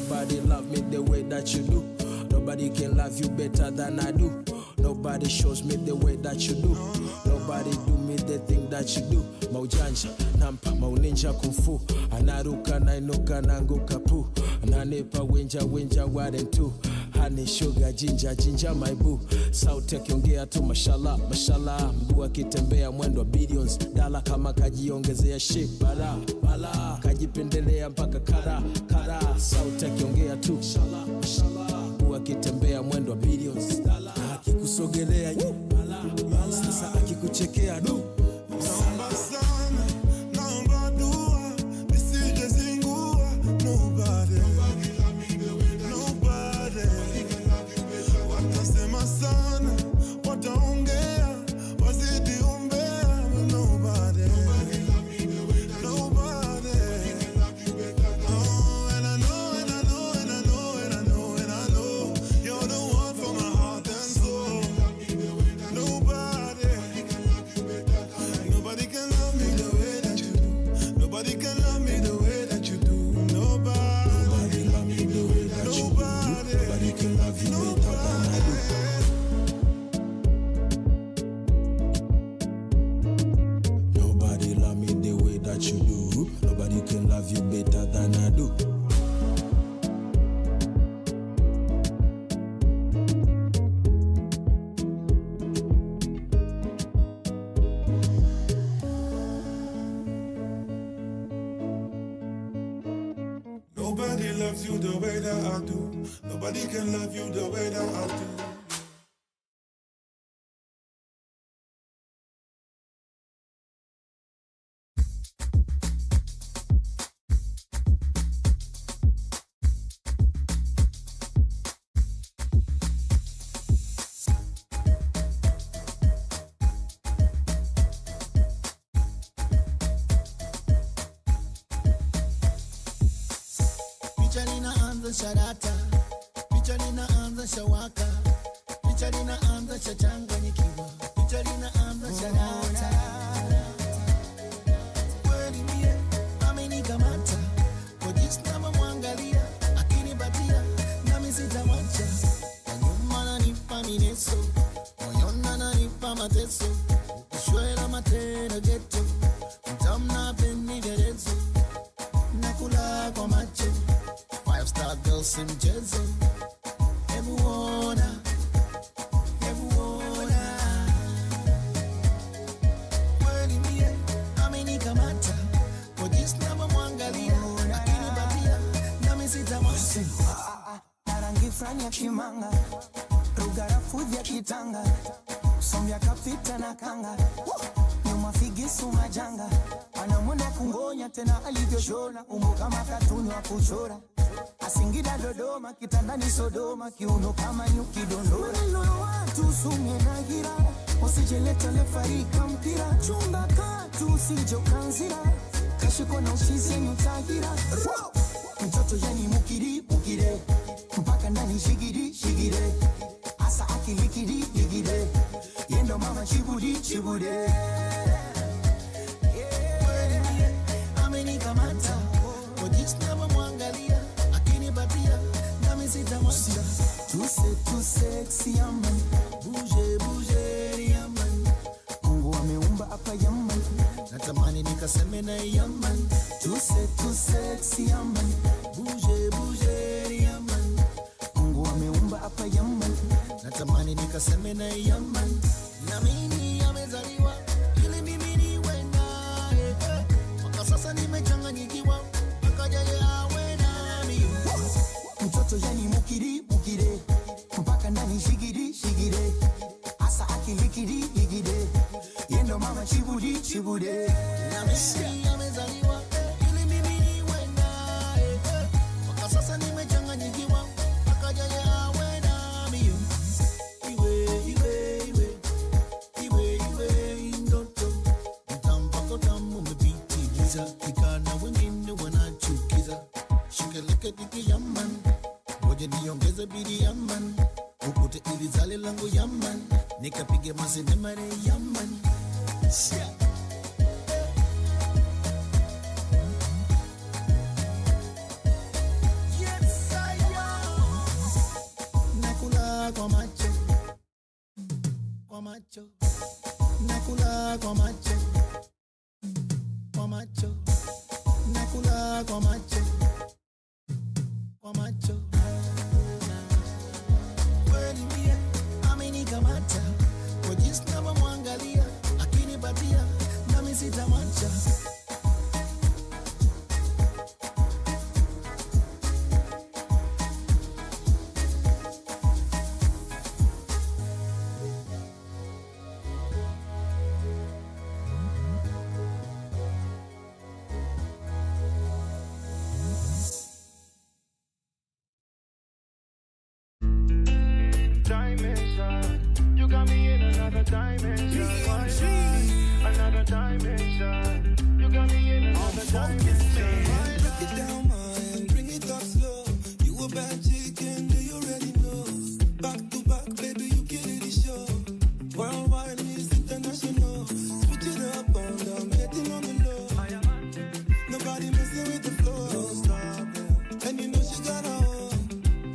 Nobody love me the way that you do. Nobody can love you better than I do. Nobody shows me the way that you do. Nobody do me the thing that you do. Maujanja, nampa, mauninja kumfu. Anaruka, nainuka, nanguka pu. Nanipa, winja, warren too. Honey, sugar, ginger, my boo. Sauti akiongea tu mashallah. Mguu akitembea mwendo billions. Dala kama kajiongezea shape. Bala, kajipendelea mpaka kara. Sauti akiongea tu mashallah. Mguu akitembea mwendo billions. Dala, akikusogelea bala. Sasa akikuchekea du. Naomba sana, naomba dua, nisije zingua. Nobody. Watasema sana, wataongea, wazidi umbea. Nobody. Oh, and I know, you're the one for my heart and soul. Nobody can love me the way that you do. Nobody can love me the way that you do. Nobody love me the way that you do. Nobody can love you better than I do. Nobody love me the way that you do. Nobody can love you better than I do. Nobody loves you the way that I do. Nobody can love you the way that I do. Picha linaanza sharata, picha linaanza shawaka, picha linaanza chachanganyikiwa, picha linaanza sharata. Kweli mie amenikamata, kwa jinsi navyomwangalia akinipatia nami sitamwacha. Kwa nyuma ananipa mineso, moyoni ananipa mateso, ukishwela matendo geto, mtamna peni gerezo, nakula kwa macho. 5-star girl si mchezo. Hebu ona. Kweli mie amenikamata, kwa jinsi navyomwangalia akinipatia nami sitamwacha. Na rangi frani ya kimanga, rugarafu ya kitanga, sombya kapita na kanga, nyuma figisu majanga, anamwenda kungonya tena alivyoshona, umbo kama katuni wa kuchora. Asingida Dodoma, kitandani Sodoma, kiuno kama nyuki dondora. Maneno ya watu sumye na gira, usijeleta lefarika mpira. Chunga katu usije ukanzira, kashiko na uchizi nyutahira. Mtoto yani mukiri, mpaka ndani shigiri. Asa akilikiri, chibude. Amenikamata kwa jinsi navyomwangalia, akinipatia nami sitamwacha. Too sexy yaman, bouge yaman. Mungu ameumba hapa yaman, natamani nikaseme na yaman. Too sexy yaman, bouge yaman. Mungu ameumba hapa yaman, natamani nikaseme na yaman. Na mimi amezaliwa ili mimi niwe naye. Mpaka sasa nimechanganyikiwa, akaja yeye awe nami. Mtoto yani mukiri mpaka ndani shigide asa akilikide yendo mama chibude. Na mimi amezaliwa ili mimi niwe naye. Mpaka sasa nimechanganyikiwa, akaja yeye awe nami. Iwe ndoto mtampako tamu umepitiliza, ikana wengine wanachukiza. Shikeleke diki yaman, ngoja niongeze bidi yaman, ukute ili zale langu yaman, nikapige masenemare yaman. Yes, I am. Nakula kwa macho, nakula kwa macho, nakula kwa macho. Kweli mie amenikamata kwa jinsi navyomwangalia, akinipatia nami sitamwacha. Dimension, you got me in another dimension. Another dimension, you got me in another dimension. Break it down, man, bring it up slow. You a bad chicken, do you already know? Back to back, baby, you killing the show. Worldwide is international. Switch it up on them, getting on the low. Nobody messing with the flow. Don't stop, yeah. And you know she got a hold.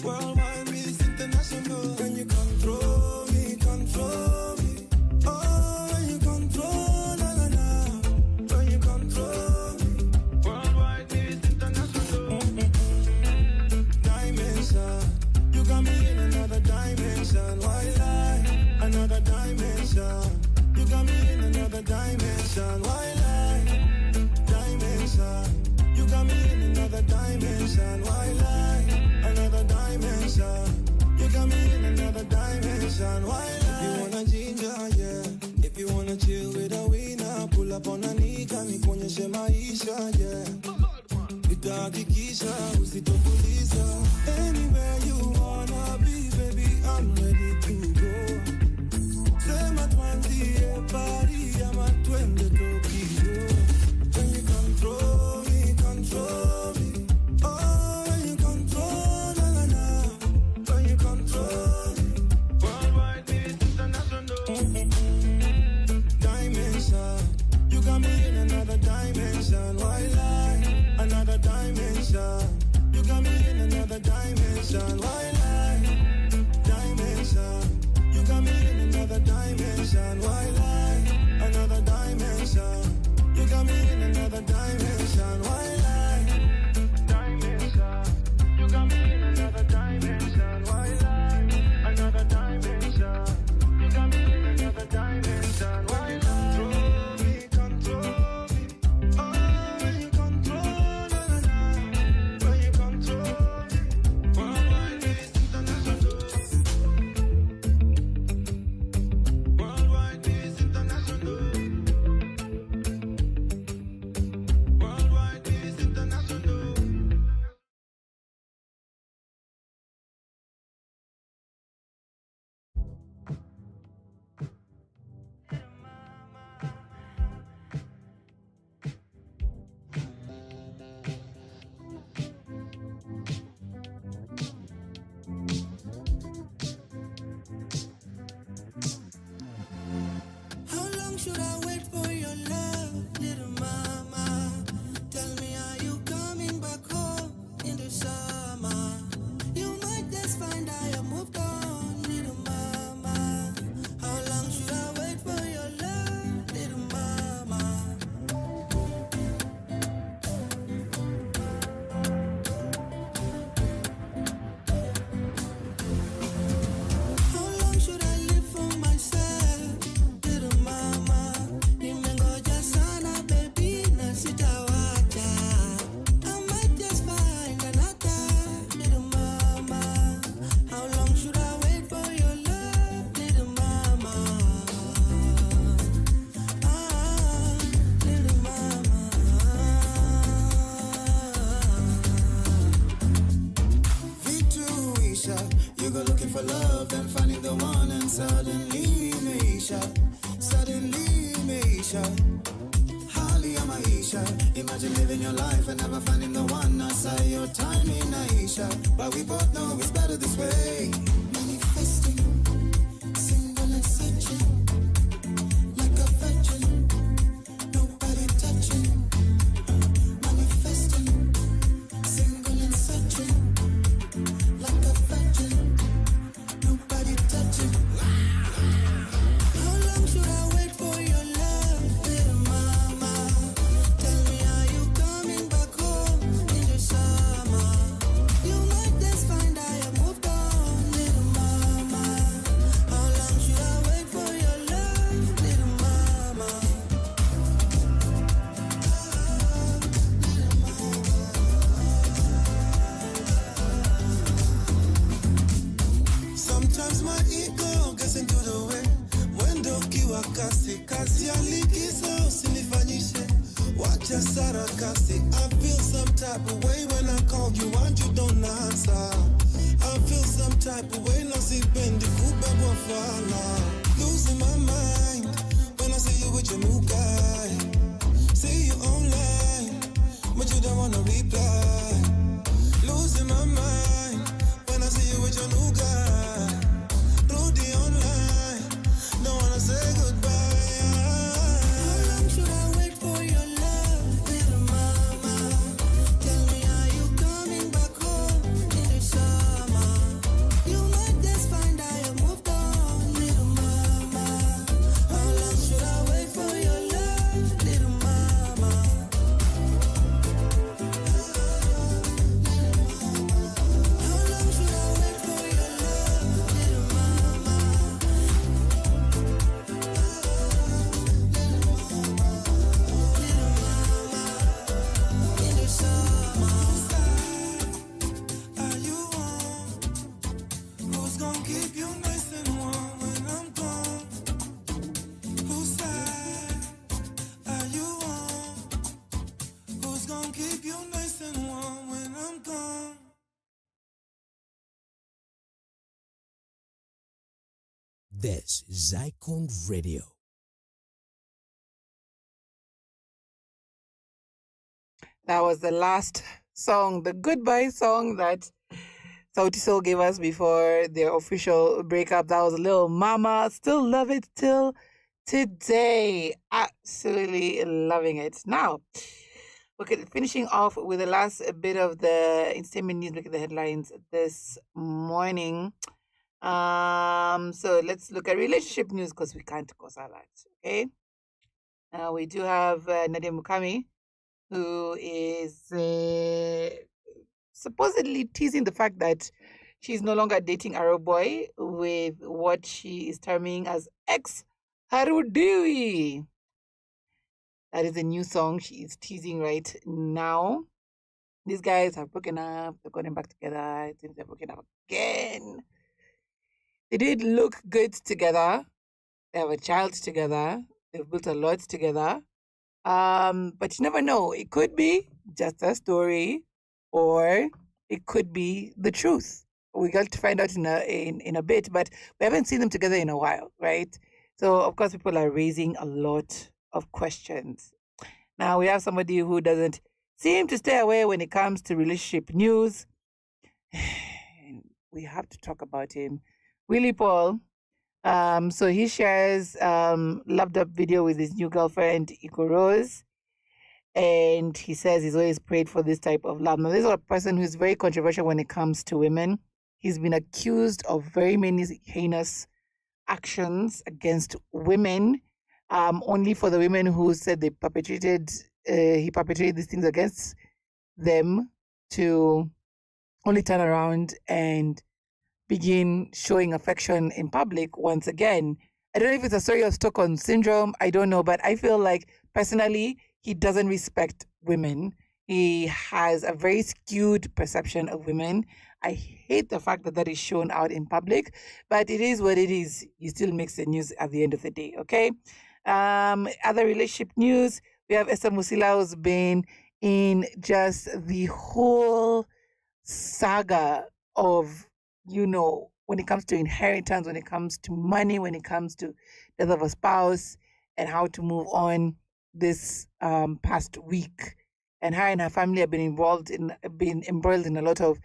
Worldwide is international. Can you control me, control me? Oh, when you control, na na na. When you control me. Worldwide is international. Dimension, you got me in another dimension. Why lie? Another dimension. You got me in another dimension. Why lie? Dimension. You got me in another dimension. Why lie? Another dimension. You got me in another dimension. Why lie? If you wanna ginger, yeah. If you wanna chill with a winner, pull up on a nika, nikuonyeshe maisha, yeah. Nitahakikisha usitokuliza. Anywhere you wanna be, baby, I'm ready to go. Sema tuanzie Paris ama twende Tokyo. When you control me, control me. Oh, when you control, na na na. When you control me. Worldwide is international. Dimension, you got me in another dimension. Why lie? Another dimension. You got me in another dimension. Why lie? Dimension. You got me in another dimension. Why lie? Another dimension. You got me in another dimension. Why lie? Dimension. You got me in another dimension. Why lie? Another dimension. You got me in another dimension. Why lie? Control me, control me. Oh, when you control, na na na. When you control me. Worldwide is international. Worldwide is international. should I wait for your love, little mama? Tell me, are you coming back home in the summer? You might just find I have moved on, little mama. How long should I wait for your love, little mama? How long should I live for myself, little mama? Nimengoja sana baby na sitawacha. I might just find another, little mama. How long should I wait for your love, little mama? Little mama. Victoria, you go looking for love and finding the one, and suddenly Maisha, Hali Maisha. Imagine living your life and never finding the one. I saw your timing, Aisha, but we both know it's better this way. Manifesting, single and searching, like a virgin, nobody touching. Manifesting, single and searching, like a virgin, nobody touching. How long should I wait for your love, little mama? Tell me, are you coming back home in the summer? You might just find I have moved on, little mama. How long should I wait for your love, little mama? Sometimes my ego gets into the way. Mwendo ukiwa kasi, kazi ya likizo usinifanyishe. Wacha sarakasi. I feel some type of way when I call you and you don't answer. I feel some type of way na sipendi kubebwa fala. Losing my mind when I see you with your new guy. See you online, but you don't wanna reply. Losing my mind when I see you with your new guy. Rudy online, don't wanna say goodbye. How long should I wait for your love, little mama? Tell me, are you coming back home in the summer? You might just find I have moved on, little mama. How long should I wait for your love, little mama? How long should I wait for your love, little mama? In the summer, are you on? Who's gonna keep you nice and warm when I'm gone? Whose side are you on? Who's gonna keep you nice and warm when I'm gone? This is Icon Radio. That was the last song, the goodbye song that Sauti Sol gave us before their official breakup. That was Lil Mama. Still love it till today. Absolutely loving it. Now, okay, finishing off with the last bit of the entertainment news, making the headlines this morning. So let's look at relationship news because we can't go silent. Okay. We do have Nadia Mukami, who is supposedly teasing the fact that she's no longer dating Arrow Boy with what she is terming as ex Harudewi. That is a new song she is teasing right now. These guys have broken up, they're getting back together. It seems they're broken up again. They did look good together. They have a child together. They've built a lot together. But you never know. It could be just a story, or it could be the truth. We got to find out in a bit, but we haven't seen them together in a while, right? So of course people are raising a lot of questions. Now we have somebody who doesn't seem to stay away when it comes to relationship news. We have to talk about him. Willie Paul So he shares loved up video with his new girlfriend, Iko Rose. And he says he's always prayed for this type of love. Now, this is a person who's very controversial when it comes to women. He's been accused of very many heinous actions against women, only for the women who said he perpetrated these things against them to only turn around and begin showing affection in public once again. I don't know if it's a story of Stockholm syndrome. I don't know, but I feel like personally, he doesn't respect women. He has a very skewed perception of women. I hate the fact that that is shown out in public, but it is what it is. He still makes the news at the end of the day, okay? Other relationship news, we have Esther Musila, who's been in just the whole saga of, when it comes to inheritance, when it comes to money, when it comes to death of a spouse, and how to move on this past week. And her and her family have been embroiled in a lot of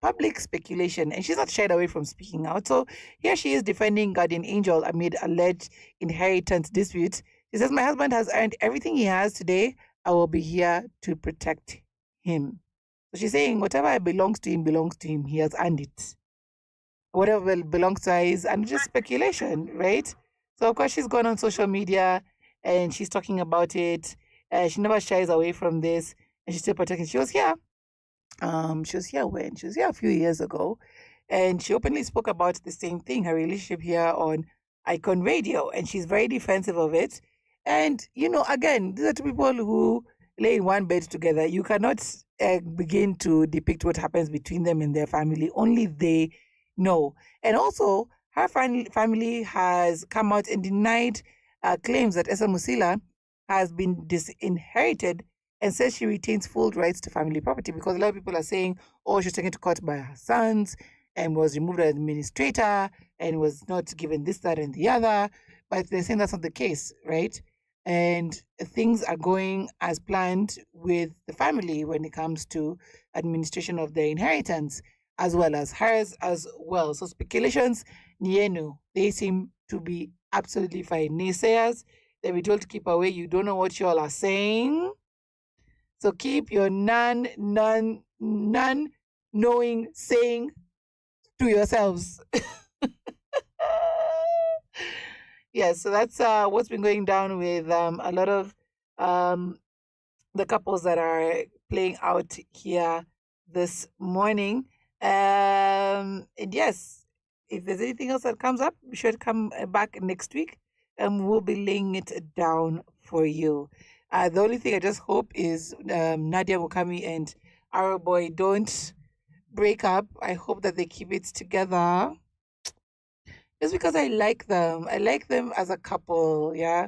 public speculation, and she's not shied away from speaking out. So here she is defending Guardian Angel amid alleged inheritance dispute. She says, "My husband has earned everything he has today. I will be here to protect him." So she's saying whatever belongs to him. He has earned it. Whatever belongs to her is, and just speculation, right? So of course she's gone on social media and she's talking about it. She never shies away from this, and she's still protecting. She was here. She was here when? She was here a few years ago, and she openly spoke about the same thing, her relationship here on Icon Radio, and she's very defensive of it. And, again, these are two people who lay in one bed together. You cannot begin to depict what happens between them and their family. Only they know. And also, her family has come out and denied claims that Esther Musila has been disinherited, and says she retains full rights to family property, because a lot of people are saying, oh, she's taken to court by her sons and was removed as administrator and was not given this, that, and the other. But they're saying that's not the case, right? And things are going as planned with the family when it comes to administration of their inheritance, as well as hers as well. So speculations, Nienu, they seem to be absolutely fine. Naysayers, they be told to keep away. You don't know what you all are saying. So keep your non-knowing saying to yourselves. Yes, so that's what's been going down with a lot of the couples that are playing out here this morning. And yes, if there's anything else that comes up, be sure to come back next week, and we'll be laying it down for you. The only thing I just hope is Nadia Mukami and Arrow Boy don't break up. I hope that they keep it together. Just because I like them. I like them as a couple, yeah.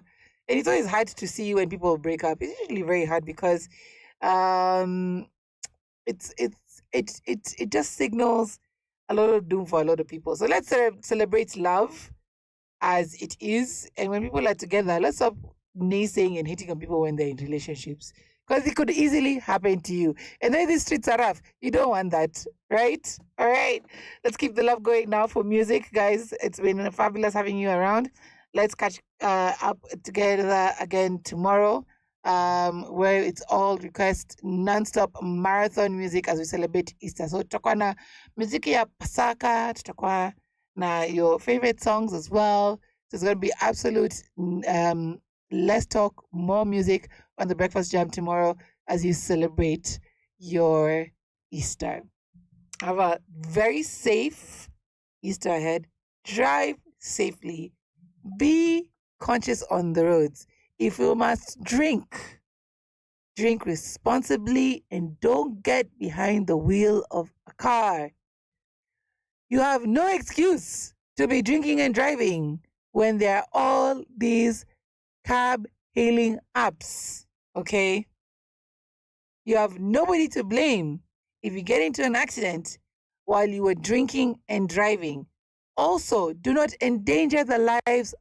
And it's always hard to see when people break up. It's usually very hard because it just signals a lot of doom for a lot of people. So let's celebrate love as it is. And when people are together, let's stop naysaying and hating on people when they're in relationships, because it could easily happen to you. And then these streets are rough. You don't want that, right? All right. Let's keep the love going now for music, guys. It's been fabulous having you around. Let's catch up together again tomorrow, where it's all request non-stop marathon music as we celebrate Easter. So tutakuwa na muziki ya Pasaka, tutakuwa na your favorite songs as well. So it's going to be absolute less talk, more music on the Breakfast Jam tomorrow as you celebrate your Easter. Have a very safe Easter ahead. Drive safely. Be conscious on the roads. If you must drink, drink responsibly, and don't get behind the wheel of a car. You have no excuse to be drinking and driving when there are all these cab hailing apps, okay? You have nobody to blame if you get into an accident while you were drinking and driving. Also, do not endanger the lives